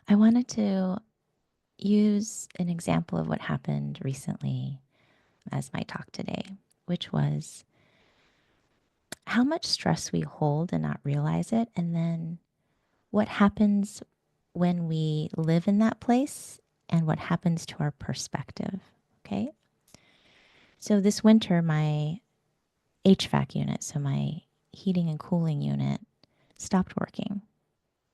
I wanted to use an example of what happened recently as my talk today, which was how much stress we hold and not realize it, and then what happens when we live in that place and what happens to our perspective. Okay. So this winter, my HVAC unit, so my heating and cooling unit, stopped working.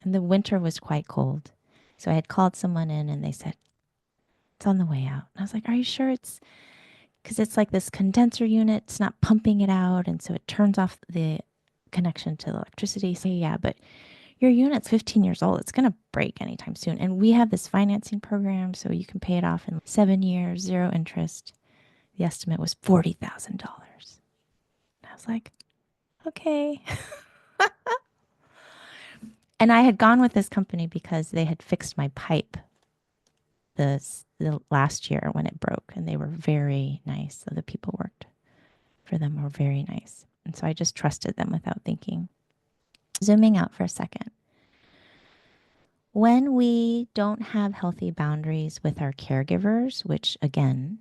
And the winter was quite cold. So I had called someone in and they said, it's on the way out. And I was like, are you sure it's because it's like this condenser unit, it's not pumping it out. And so it turns off the connection to the electricity. So, yeah, but your unit's 15 years old. It's going to break anytime soon. And we have this financing program so you can pay it off in 7 years, zero interest. The estimate was $40,000. I was like, okay. And I had gone with this company because they had fixed my pipe the last year when it broke, and they were very nice. So the people worked for them were very nice. And so I just trusted them without thinking. Zooming out for a second. When we don't have healthy boundaries with our caregivers, which again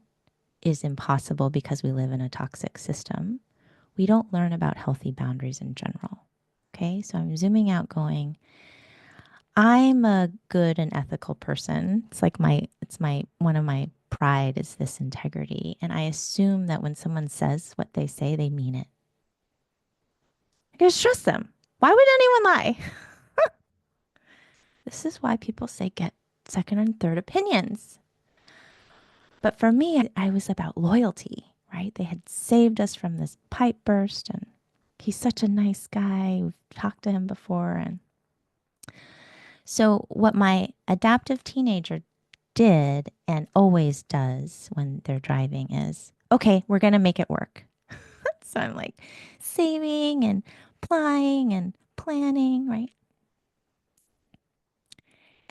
is impossible because we live in a toxic system, we don't learn about healthy boundaries in general. Okay, so I'm zooming out going, I'm a good and ethical person. One of my pride is this integrity. And I assume that when someone says what they say, they mean it. I just trust them. Why would anyone lie? This is why people say get second and third opinions. But for me, I was about loyalty, right? They had saved us from this pipe burst, and he's such a nice guy. We've talked to him before. And so, what my adaptive teenager did and always does when they're driving is, okay, we're going to make it work. So, I'm like saving and applying and planning, right?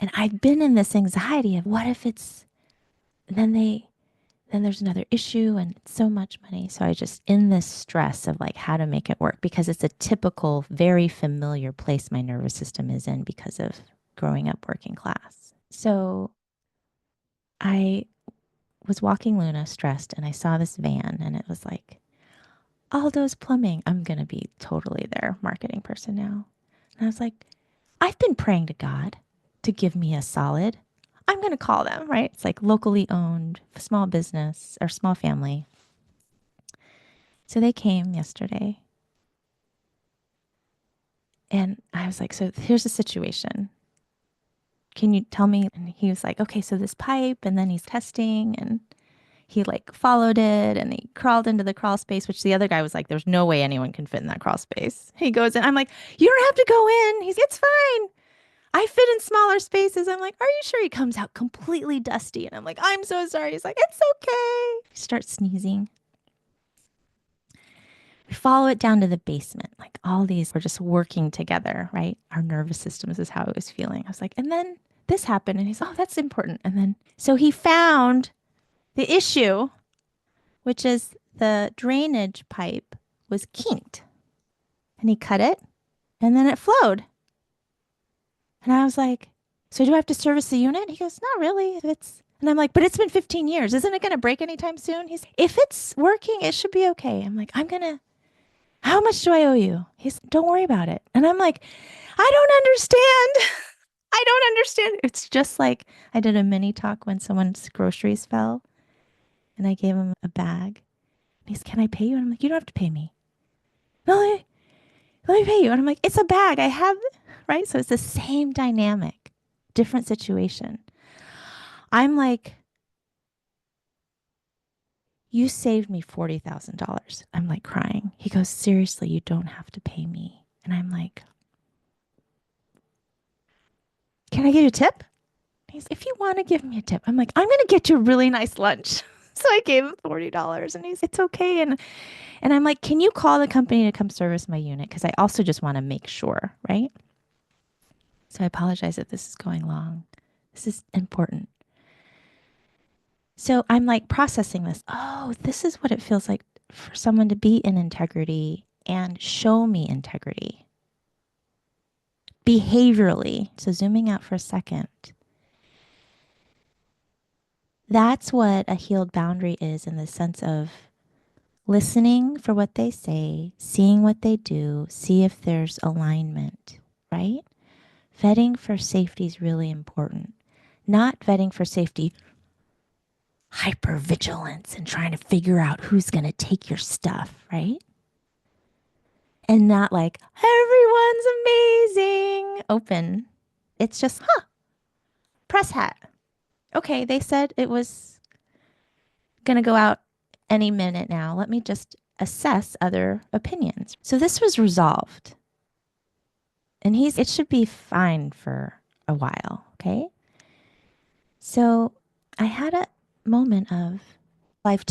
And I've been in this anxiety of what if it's, then then there's another issue and it's so much money. So I just in this stress of like how to make it work because it's a typical, very familiar place my nervous system is in because of growing up working class. So I was walking Luna stressed and I saw this van and it was like, Aldo's Plumbing. I'm going to be totally their marketing person now. And I was like, I've been praying to God to give me a solid. I'm going to call them, right? It's like locally owned, small business or small family. So they came yesterday and I was like, so here's the situation. Can you tell me? And he was like, okay, so this pipe, and then he's testing and he like followed it and he crawled into the crawl space, which the other guy was like, there's no way anyone can fit in that crawl space. He goes in. I'm like, you don't have to go in. It's fine. I fit in smaller spaces. I'm like, are you sure? He comes out completely dusty. And I'm like, I'm so sorry. He's like, it's okay. He starts sneezing. We follow it down to the basement. Like all these were just working together, right? Our nervous systems is how I was feeling. I was like, and then this happened. And he's, oh, that's important. And then, so he found the issue, which is the drainage pipe was kinked. And he cut it and then it flowed. And I was like, so do I have to service the unit? He goes, not really. If it's, and I'm like, but it's been 15 years. Isn't it going to break anytime soon? He's, if it's working, it should be okay. I'm like, how much do I owe you? He's, don't worry about it. And I'm like, I don't understand. I don't understand. It's just like I did a mini talk when someone's groceries fell and I gave him a bag. And he's, can I pay you? And I'm like, you don't have to pay me. No, let me pay you. And I'm like, it's a bag. I have, right? So it's the same dynamic, different situation. I'm like, you saved me $40,000. I'm like crying. He goes, seriously, you don't have to pay me. And I'm like, can I give you a tip? He's, if you want to give me a tip, I'm like, I'm going to get you a really nice lunch. So I gave him $40 and he's, it's okay. And I'm like, can you call the company to come service my unit? Because I also just want to make sure, right? So I apologize if this is going long. This is important. So I'm like processing this. Oh, this is what it feels like for someone to be in integrity and show me integrity behaviorally. So zooming out for a second, That's what a healed boundary is in the sense of listening for what they say, seeing what they do, see if there's alignment, right? Vetting for safety is really important. Not vetting for safety, hypervigilance and trying to figure out who's going to take your stuff, right? And not like, everyone's amazing, open. It's just, huh, press hat. Okay, they said it was going to go out any minute now. Let me just assess other opinions. So this was resolved. And it should be fine for a while. Okay. So I had a moment of, I've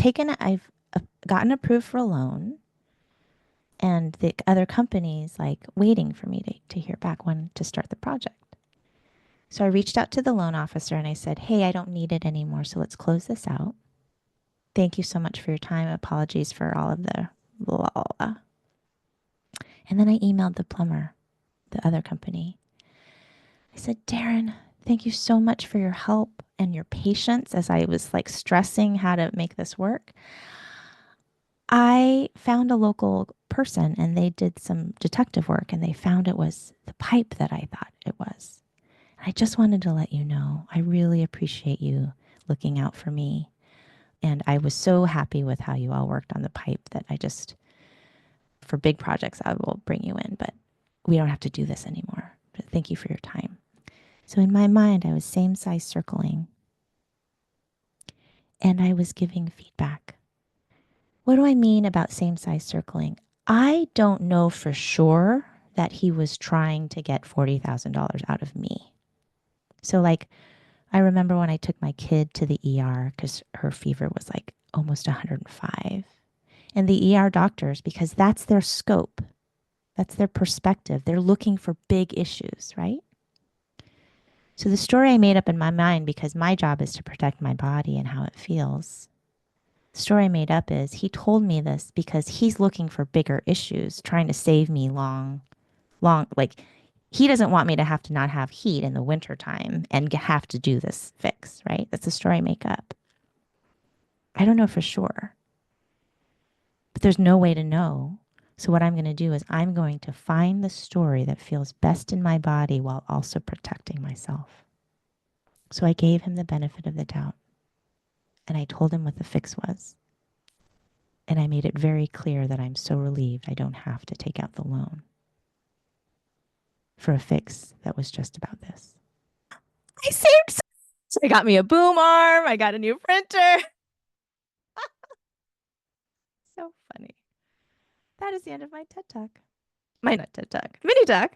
gotten approved for a loan, and the other companies like waiting for me to hear back when to start the project. So I reached out to the loan officer and I said, hey, I don't need it anymore. So let's close this out. Thank you so much for your time. Apologies for all of the blah, blah, blah. And then I emailed the plumber, the other company. I said, Darren, thank you so much for your help and your patience as I was like stressing how to make this work. I found a local person and they did some detective work and they found it was the pipe that I thought it was. I just wanted to let you know, I really appreciate you looking out for me. And I was so happy with how you all worked on the pipe that for big projects, I will bring you in, but we don't have to do this anymore. But thank you for your time. So in my mind, I was same size circling and I was giving feedback. What do I mean about same size circling? I don't know for sure that he was trying to get $40,000 out of me. So, like, I remember when I took my kid to the ER because her fever was like almost 105. And the ER doctors, because that's their scope, that's their perspective, they're looking for big issues, right? So, the story I made up in my mind, because my job is to protect my body and how it feels, the story I made up is he told me this because he's looking for bigger issues, trying to save me like he doesn't want me to have to not have heat in the wintertime and have to do this fix, right? That's the story I make up. I don't know for sure, but there's no way to know. So what I'm going to do is I'm going to find the story that feels best in my body while also protecting myself. So I gave him the benefit of the doubt and I told him what the fix was. And I made it very clear that I'm so relieved I don't have to take out the loan for a fix that was just about this. I saved. So I got me a boom arm. I got a new printer. So funny. That is the end of my TED Talk. My not TED Talk, mini talk.